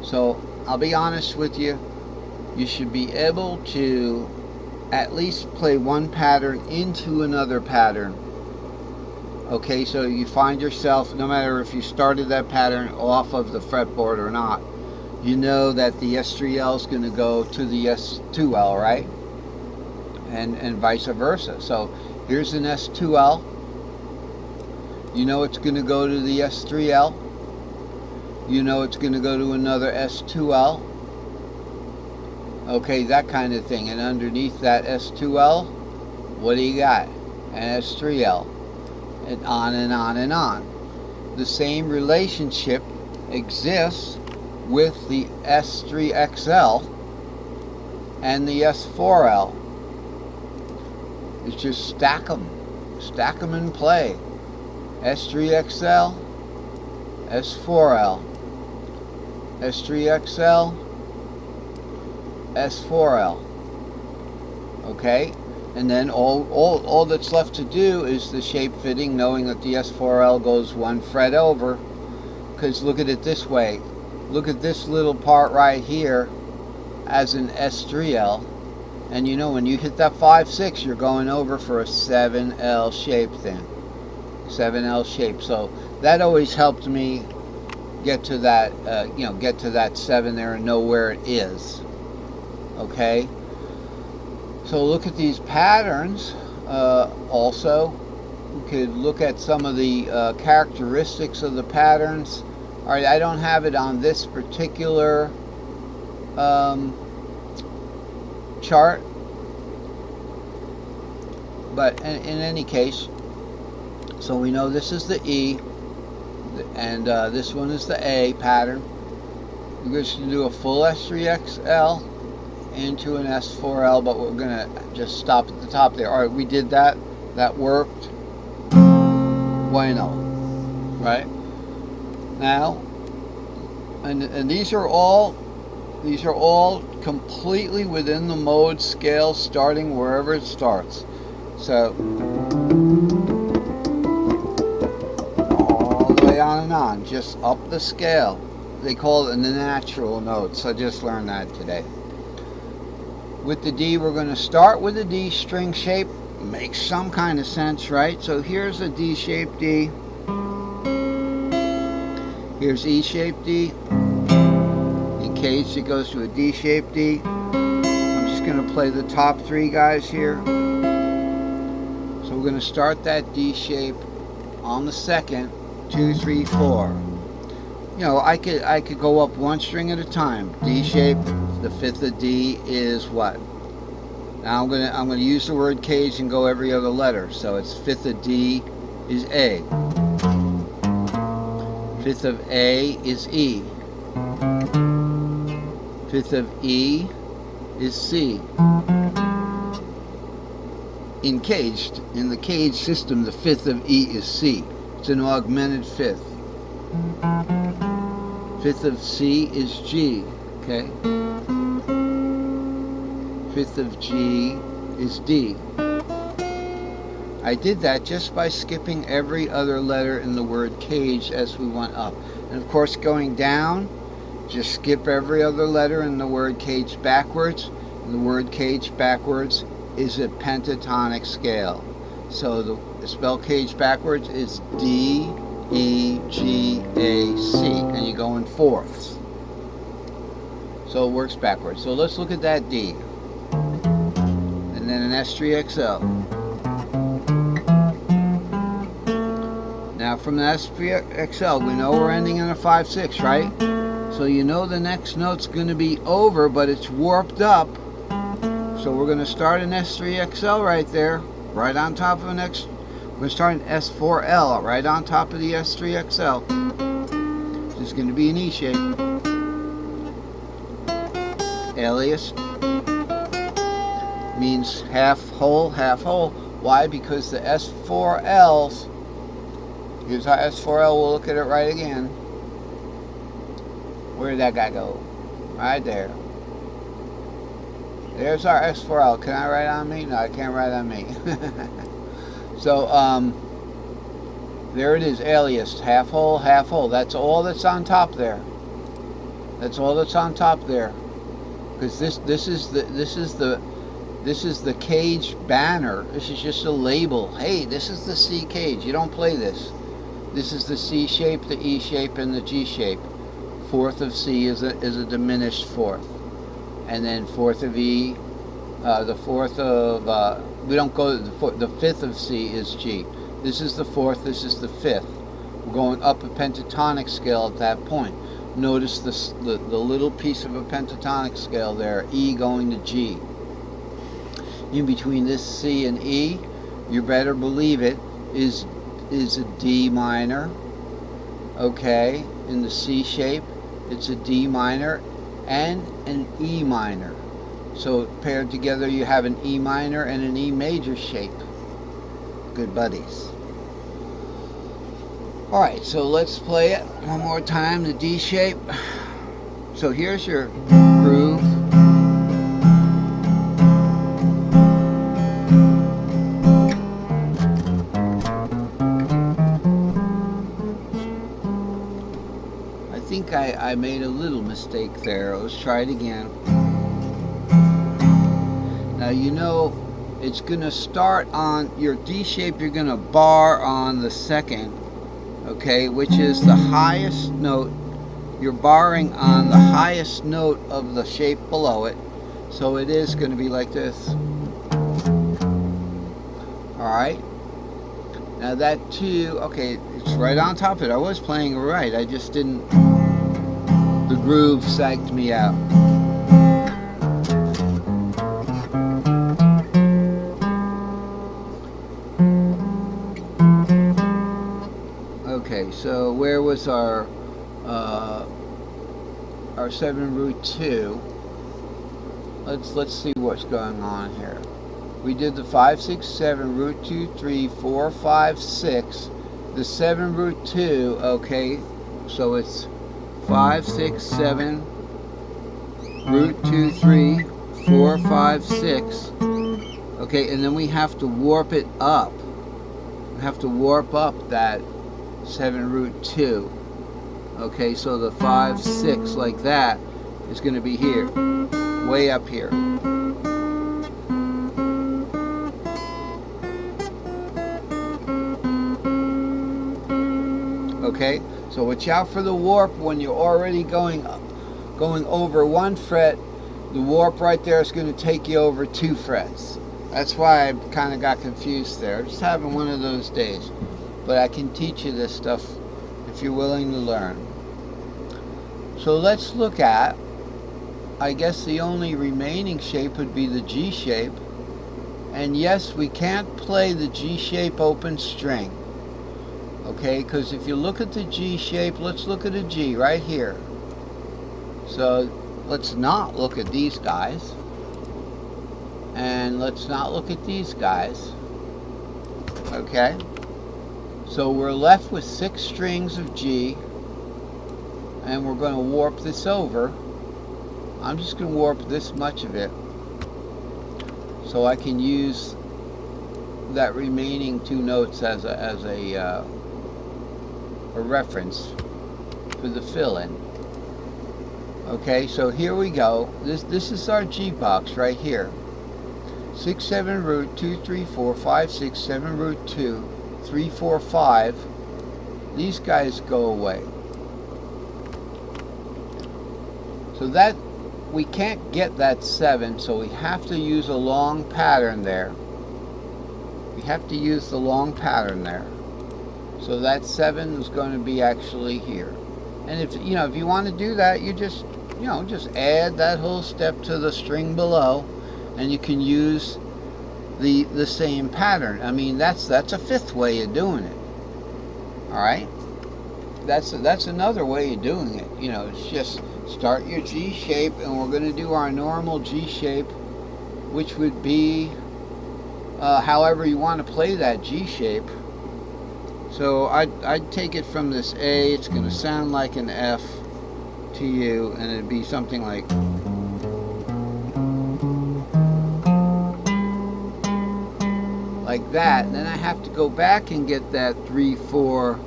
So I'll be honest with you, you should be able to at least play one pattern into another pattern. Okay, so you find yourself, no matter if you started that pattern off of the fretboard or not, you know that the S3L is going to go to the S2L, right? And vice versa. So here's an S2L. You know it's going to go to the S3L. You know it's going to go to another S2L. Okay, that kind of thing. And underneath that S2L, what do you got? An S3L. And on and on and on. The same relationship exists with the S3XL and the S4L. It's just stack them and play. S3XL, S4L, S3XL, S4L. Okay, and then all that's left to do is the shape fitting, knowing that the S4L goes one fret over. Because look at it this way, look at this little part right here as an S3L, and you know when you hit that 5/6 you're going over for a 7L shape then. 7L shape. So that always helped me get to that get to that 7 there and know where it is. Okay, so look at these patterns. Also, we could look at some of the characteristics of the patterns. All right, I don't have it on this particular chart, but in any case, so we know this is the E, and this one is the A pattern. We're just going to do a full S3XL into an S4L, but we're going to just stop at the top there. All right, we did that. That worked. Bueno. Right? Now, and these are all completely within the mode scale, starting wherever it starts. So all the way on and on, just up the scale. They call it the natural notes. I just learned that today. With the D, we're going to start with a D string shape. Makes some kind of sense, right? So here's a D shaped D. Here's E shaped D. In case it goes to a D shaped D. I'm just going to play the top three guys here. So we're going to start that D shape on the second, 2, 3, 4. You know, I could go up one string at a time. D shape. The fifth of D is what? Now I'm gonna use the word cage and go every other letter. So it's fifth of D is A. Fifth of A is E. Fifth of E is C. In the cage system, the fifth of E is C. It's an augmented fifth. Fifth of C is G. Okay. Fifth of G is D. I did that just by skipping every other letter in the word cage as we went up. And of course, going down, just skip every other letter in the word cage backwards. And the word cage backwards is a pentatonic scale. So the spell cage backwards is D, E, G, A, C. And you go in fourths. So it works backwards. So let's look at that D. And then an S3XL. Now from the S3XL, we know we're ending in a 5/6, right? So you know the next note's going to be over, but it's warped up. So we're going to start an S3XL right there, right on top of an X. We're going to start an S4L right on top of the S3XL. This is going to be an E shape. Alias means half whole, half whole. Why? Because the S4Ls, here's our S4L, we'll look at it right again. Where did that guy go? Right there. There's our S4L. Can I write on me? No, I can't write on me. So, there it is, alias, half whole, half whole. That's all that's on top there. That's all that's on top there. Because this is the cage banner. This is just a label. Hey, this is the C cage. You don't play this. This is the C shape, the E shape, and the G shape. Fourth of C is a diminished fourth, and then fourth of E. The fourth of we don't go to the fifth of C is G. This is the fourth. This is the fifth. We're going up a pentatonic scale at that point. Notice the little piece of a pentatonic scale there, E going to G. In between this C and E, you better believe it, is a D minor. Okay, in the C shape, it's a D minor and an E minor. So paired together, you have an E minor and an E major shape. Good buddies. Alright, so let's play it one more time, the D shape. So here's your groove. I think I made a little mistake there. Let's try it again. Now you know it's going to start on your D shape. You're going to bar on the second, okay, which is the highest note. You're barring on the highest note of the shape below it, so it is going to be like this. Alright, now that 2, okay, it's right on top of it. I was playing right, I just didn't, the groove sagged me out. Okay, so where was our 7 root 2? Let's see what's going on here. We did the 5, 6, 7, root 2, 3, 4, 5, 6. The 7 root 2, okay, so it's 5, 6, 7, root 2, 3, 4, 5, 6. Okay, and then we have to warp it up. We have to warp up that 7 root 2. Okay, so the 5, 6 like that is going to be here, way up here. Okay, so watch out for the warp when you're already going over 1 fret. The warp right there is going to take you over 2 frets. That's why I kind of got confused there. I'm just having one of those days. But I can teach you this stuff if you're willing to learn. So let's look at, I guess the only remaining shape would be the G shape. And yes, we can't play the G shape open string. Okay, because if you look at the G shape, let's look at a G right here. So let's not look at these guys. And let's not look at these guys. Okay, so we're left with 6 strings of G. And we're going to warp this over. I'm just going to warp this much of it so I can use that remaining 2 notes as a reference for the fill-in. Okay, so here we go. This is our G box right here. 6, 7 root 2, 3, 4, 5, 6, 7 root 2, 3, 4, 5. These guys go away. So that we can't get that 7, so we have to use a long pattern there. We have to use the long pattern there. So that 7 is going to be actually here. And if you want to do that, you just add that whole step to the string below, and you can use the same pattern. I mean, that's a 5th way of doing it. All right, that's another way of doing it. It's just start your G shape, and we're going to do our normal G shape, which would be however you want to play that G shape. So I'd take it from this A. It's going to sound like an F to you, and it'd be something like that. And then I have to go back and get that 3, 4,